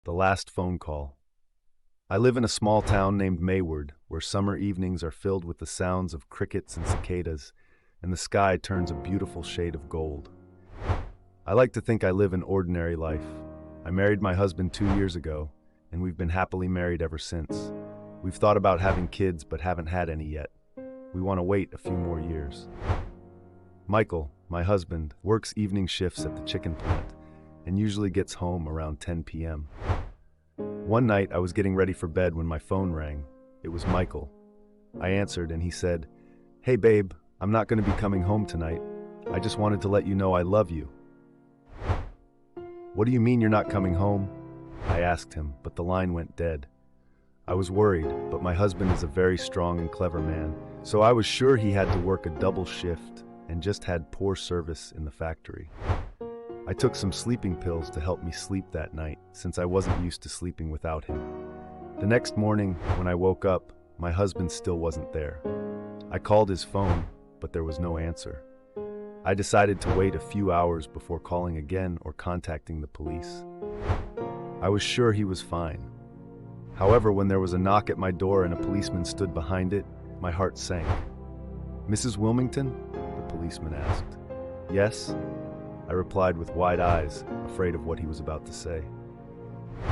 The last phone call. I live in a small town named Mayward, where summer evenings are filled with the sounds of crickets and cicadas, and the sky turns a beautiful shade of gold. I like to think I live an ordinary life. I married my husband 2 years ago, and we've been happily married ever since. We've thought about having kids, but haven't had any yet. We want to wait a few more years. Michael, my husband, works evening shifts at the chicken plant and usually gets home around 10 p.m. One night, I was getting ready for bed when my phone rang. It was Michael. I answered and he said, "Hey babe, I'm not going to be coming home tonight. I just wanted to let you know I love you." "What do you mean you're not coming home?" I asked him, but the line went dead. I was worried, but my husband is a very strong and clever man, so I was sure he had to work a double shift and just had poor service in the factory. I took some sleeping pills to help me sleep that night, since I wasn't used to sleeping without him. The next morning, when I woke up, my husband still wasn't there. I called his phone, but there was no answer. I decided to wait a few hours before calling again or contacting the police. I was sure he was fine. However, when there was a knock at my door and a policeman stood behind it, my heart sank. "Mrs. Wilmington?" the policeman asked. "Yes?" I replied with wide eyes, afraid of what he was about to say.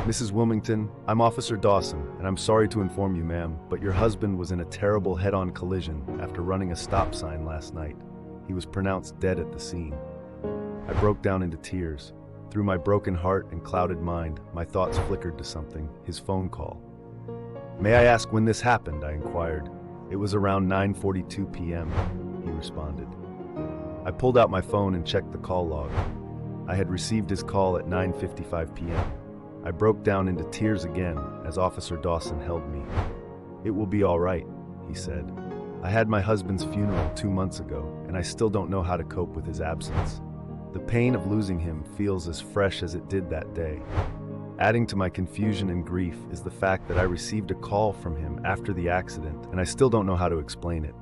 "Mrs. Wilmington, I'm Officer Dawson, and I'm sorry to inform you, ma'am, but your husband was in a terrible head-on collision after running a stop sign last night. He was pronounced dead at the scene." I broke down into tears. Through my broken heart and clouded mind, my thoughts flickered to something: his phone call. "May I ask when this happened?" I inquired. "It was around 9:42 p.m., he responded. I pulled out my phone and checked the call log. I had received his call at 9:55 p.m. I broke down into tears again as Officer Dawson held me. "It will be all right," he said. "I had my husband's funeral 2 months ago, and I still don't know how to cope with his absence. The pain of losing him feels as fresh as it did that day. Adding to my confusion and grief is the fact that I received a call from him after the accident, and I still don't know how to explain it.